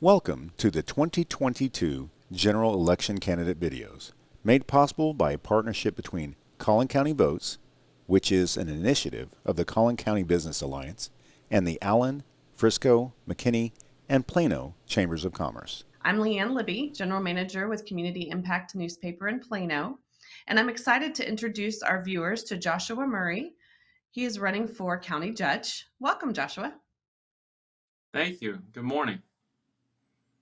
Welcome to the 2022 General Election Candidate videos, made possible by a partnership between Collin County Votes, which is an initiative of the Collin County Business Alliance, and the Allen, Frisco, McKinney, and Plano Chambers of Commerce. I'm Leanne Libby, General Manager with Community Impact Newspaper in Plano, and I'm excited to introduce our viewers to Joshua Murray. He is running for County Judge. Welcome, Joshua. Thank you. Good morning.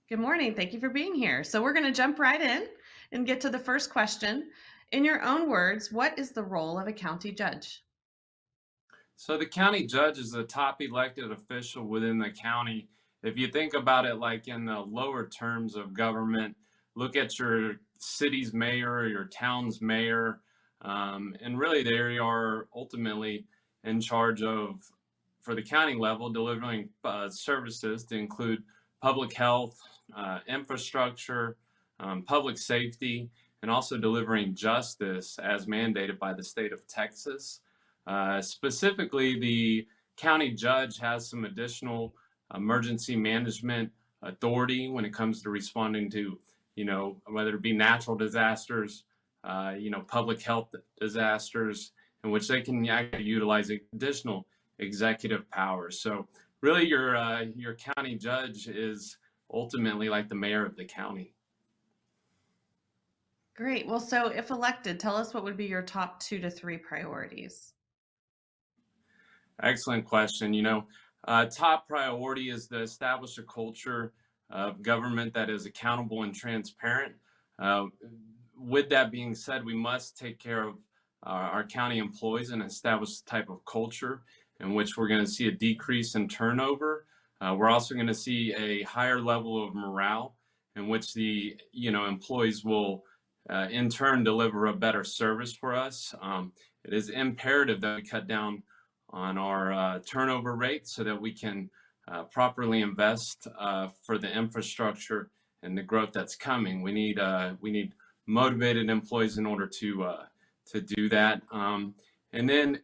Good morning. Thank you for being here. So we're going to jump right in and get to the first question. In your own words, what is the role of a county judge? So the county judge is the top elected official within the county. If you think about it like in the lower terms of government, look at your city's mayor or your town's mayor, and really they are ultimately in charge of, for the county level, delivering services to include public health, infrastructure, public safety, and also delivering justice as mandated by the state of Texas. Specifically, the county judge has some additional emergency management authority when it comes to responding to, whether it be natural disasters, public health disasters, in which they can actually utilize additional executive powers. So really your county judge is ultimately like the mayor of the county. Great. Well, so if elected, tell us what would be your top 2 to 3 priorities. Excellent question. Top priority is to establish a culture of government that is accountable and transparent. With that being said, we must take care of our county employees and establish the type of culture in which we're going to see a decrease in turnover. We're also going to see a higher level of morale in which the employees will in turn deliver a better service for us. It is imperative that we cut down on our turnover rate so that we can properly invest for the infrastructure and the growth that's coming. We need motivated employees in order to do that. And then,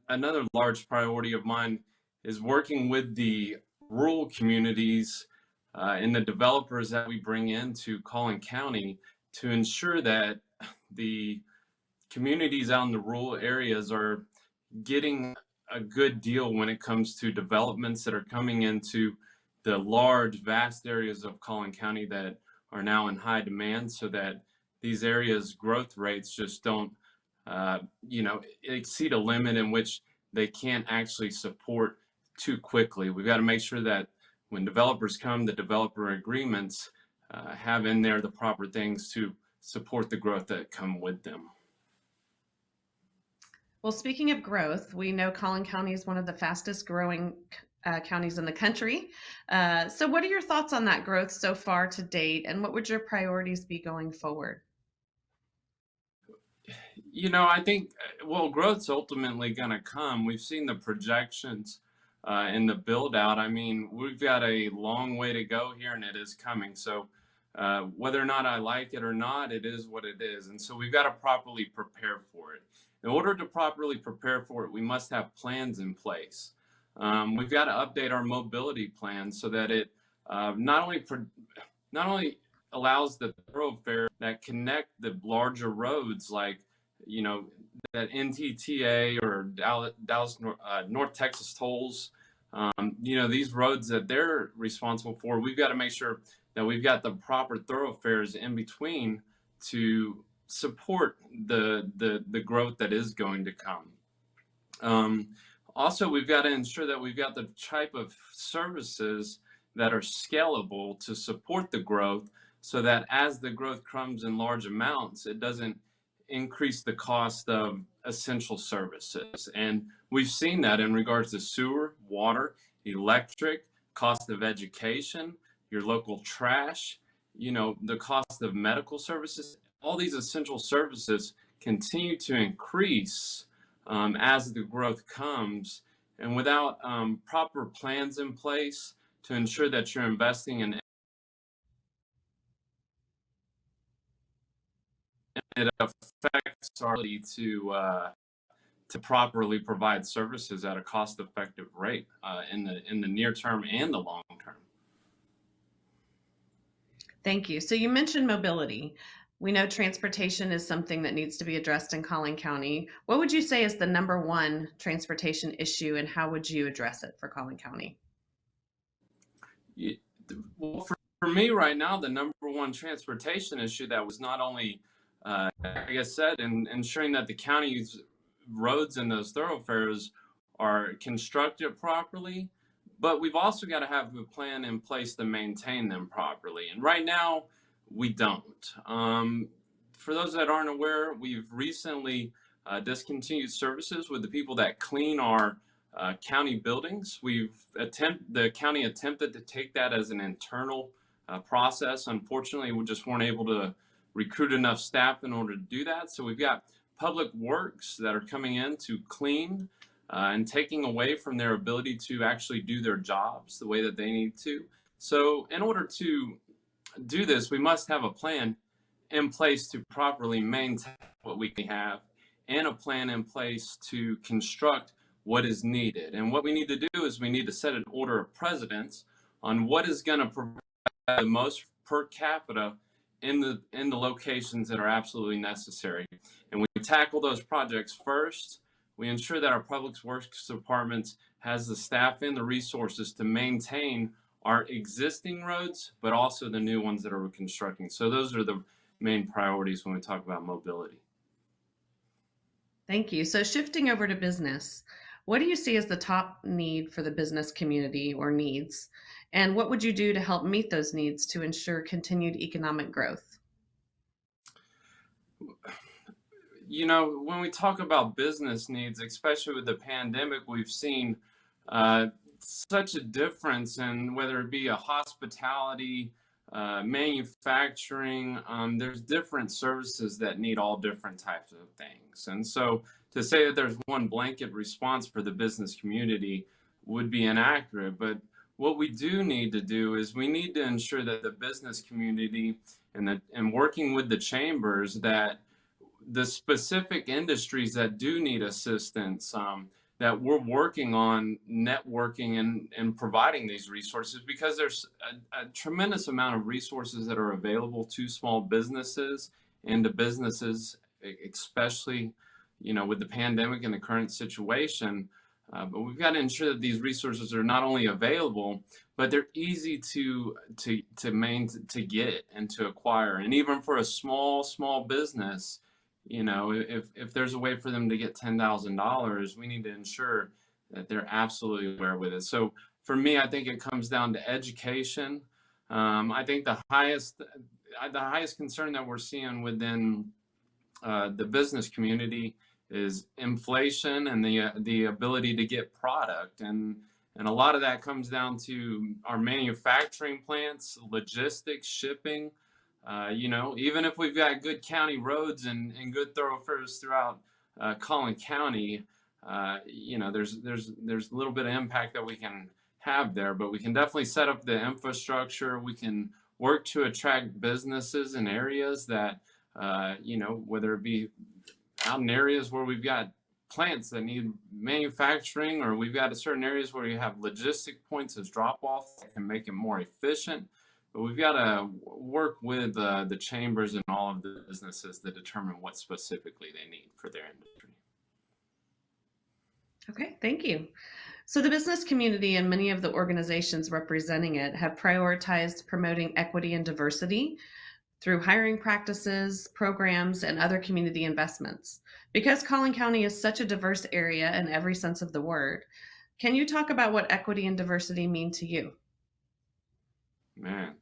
another large priority of mine is working with the rural communities and the developers that we bring into Collin County to ensure that the communities out in the rural areas are getting a good deal when it comes to developments that are coming into the large, vast areas of Collin County that are now in high demand, so that these areas' growth rates just don't, exceed a limit in which they can't actually support too quickly. We've got to make sure that when developers come, the developer agreements have in there the proper things to support the growth that come with them. Well, speaking of growth, we know Collin County is one of the fastest growing counties in the country. So what are your thoughts on that growth so far to date, and what would your priorities be going forward? I think, growth's ultimately going to come. We've seen the projections in the build out. I mean, we've got a long way to go here, and it is coming. So whether or not I like it or not, it is what it is. And so we've got to properly prepare for it. In order to properly prepare for it, we must have plans in place. We've got to update our mobility plan so that it not only allows the thoroughfare that connect the larger roads like that NTTA or Dallas North Texas tolls, these roads that they're responsible for. We've got to make sure that we've got the proper thoroughfares in between to support the growth that is going to come. Also, we've got to ensure that we've got the type of services that are scalable to support the growth, so that as the growth comes in large amounts, it doesn't increase the cost of essential services. And we've seen that in regards to sewer, water, electric, cost of education, your local trash, the cost of medical services. All these essential services continue to increase as the growth comes. And without proper plans in place to ensure that you're investing in it, affects our ability to properly provide services at a cost-effective rate in the near term and the long term. Thank you. So you mentioned mobility. We know transportation is something that needs to be addressed in Collin County. What would you say is the number one transportation issue, and how would you address it for Collin County? Ye- Well, for me right now, the number one transportation issue that was not only, like I said, in ensuring that the county's roads and those thoroughfares are constructed properly, but we've also got to have a plan in place to maintain them properly. And right now, we don't. For those that aren't aware, we've recently discontinued services with the people that clean our county buildings. The county attempted to take that as an internal process. Unfortunately, we just weren't able to recruit enough staff in order to do that. So we've got public works that are coming in to clean and taking away from their ability to actually do their jobs the way that they need to. So in order to do this, we must have a plan in place to properly maintain what we have and a plan in place to construct what is needed. And what we need to do is we need to set an order of precedence on what is going to provide the most per capita in the locations that are absolutely necessary. And we tackle those projects first. We ensure that our public works department has the staff and the resources to maintain our existing roads, but also the new ones that are constructing. So those are the main priorities when we talk about mobility. Thank you. So shifting over to business, what do you see as the top need for the business community or needs? And what would you do to help meet those needs to ensure continued economic growth? You know, when we talk about business needs, especially with the pandemic, we've seen uh, such a difference in whether it be a hospitality, manufacturing. There's different services that need all different types of things. And so to say that there's one blanket response for the business community would be inaccurate. But what we do need to do is we need to ensure that the business community and working with the chambers, that the specific industries that do need assistance, that we're working on networking and providing these resources, because there's a tremendous amount of resources that are available to small businesses and to businesses, especially, you know, with the pandemic and the current situation. But we've got to ensure that these resources are not only available, but they're easy to get and to acquire. And even for a small business, you know, if there's a way for them to get $10,000, we need to ensure that they're absolutely aware with it. So for me, I think it comes down to education. I think the highest concern that we're seeing within the business community is inflation and the ability to get product, and a lot of that comes down to our manufacturing plants, logistics, shipping. You know, even if we've got good county roads and good thoroughfares throughout Collin County, you know, there's a little bit of impact that we can have there, but we can definitely set up the infrastructure. We can work to attract businesses in areas that, you know, whether it be out in areas where we've got plants that need manufacturing, or we've got certain areas where you have logistic points as drop off that can make it more efficient. But we've got to work with the chambers and all of the businesses to determine what specifically they need for their industry. Okay, thank you. So the business community and many of the organizations representing it have prioritized promoting equity and diversity through hiring practices, programs, and other community investments. Because Collin County is such a diverse area in every sense of the word, can you talk about what equity and diversity mean to you? Man,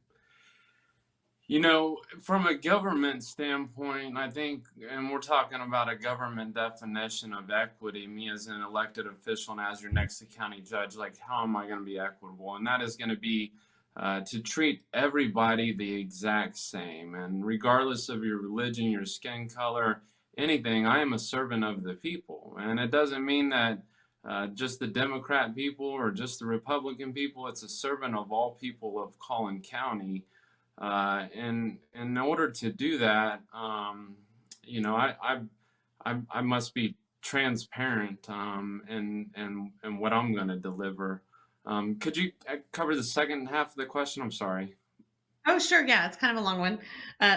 you know, from a government standpoint, I think, and we're talking about a government definition of equity, me as an elected official and as your next county judge, like, how am I going to be equitable? And that is going to be to treat everybody the exact same. And regardless of your religion, your skin color, anything, I am a servant of the people. And it doesn't mean that just the Democrat people or just the Republican people, it's a servant of all people of Collin County. And in order to do that, you know, I must be transparent in what I'm going to deliver. Could you cover the second half of the question? I'm sorry. Oh, sure. Yeah, it's kind of a long one.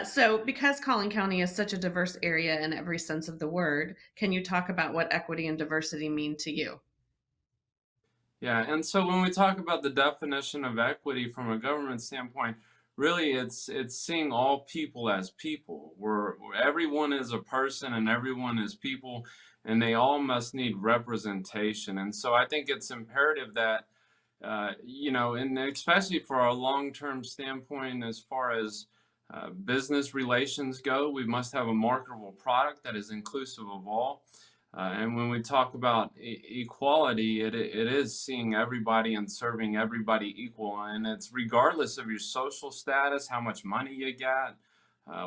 So, because Collin County is such a diverse area in every sense of the word, can you talk about what equity and diversity mean to you? Yeah, and so when we talk about the definition of equity from a government standpoint, really it's seeing all people as people. Where everyone is a person and everyone is people, and they all must need representation. And so I think it's imperative that and especially for our long-term standpoint, as far as business relations go, we must have a marketable product that is inclusive of all. And when we talk about equality, it is seeing everybody and serving everybody equal. And it's regardless of your social status, how much money you got,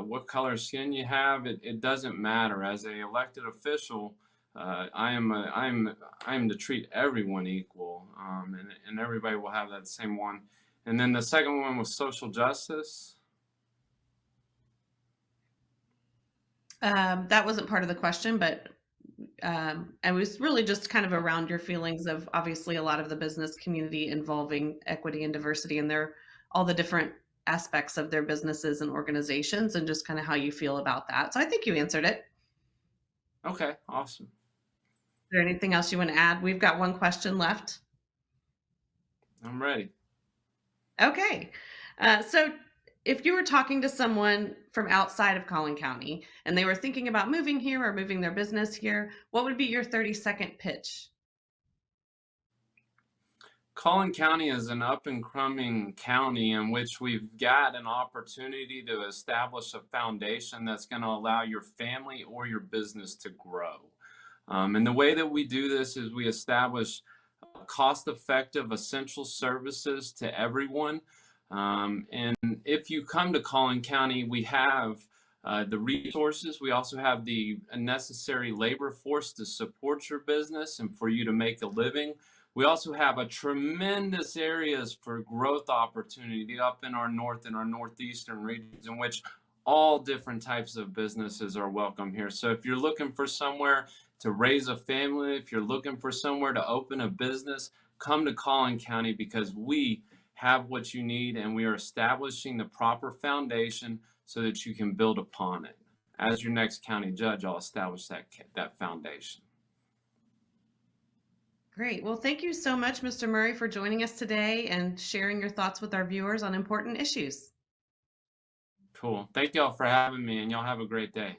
what color skin you have, it doesn't matter. As a elected official, I am to treat everyone equal, and everybody will have that same one. And then the second one was social justice. That wasn't part of the question, but I was really just kind of around your feelings of obviously a lot of the business community involving equity and diversity and their all the different aspects of their businesses and organizations and just kind of how you feel about that. So I think you answered it. Is Okay, awesome. there anything else you want to add? We've got one question left. I'm ready. Okay. So if you were talking to someone from outside of Collin County and they were thinking about moving here or moving their business here, what would be your 30-second pitch? Collin County is an up and coming county in which we've got an opportunity to establish a foundation that's going to allow your family or your business to grow. And the way that we do this is we establish cost effective essential services to everyone. And if you come to Collin County, we have the resources. We also have the necessary labor force to support your business and for you to make a living. We also have a tremendous areas for growth opportunity up in our north and our northeastern regions, in which all different types of businesses are welcome here. So if you're looking for somewhere to raise a family, if you're looking for somewhere to open a business, come to Collin County, because we have what you need and we are establishing the proper foundation so that you can build upon it. As your next county judge, I'll establish that foundation. Great. Well, thank you so much, Mr. Murray, for joining us today and sharing your thoughts with our viewers on important issues. Cool. Thank y'all for having me, and y'all have a great day.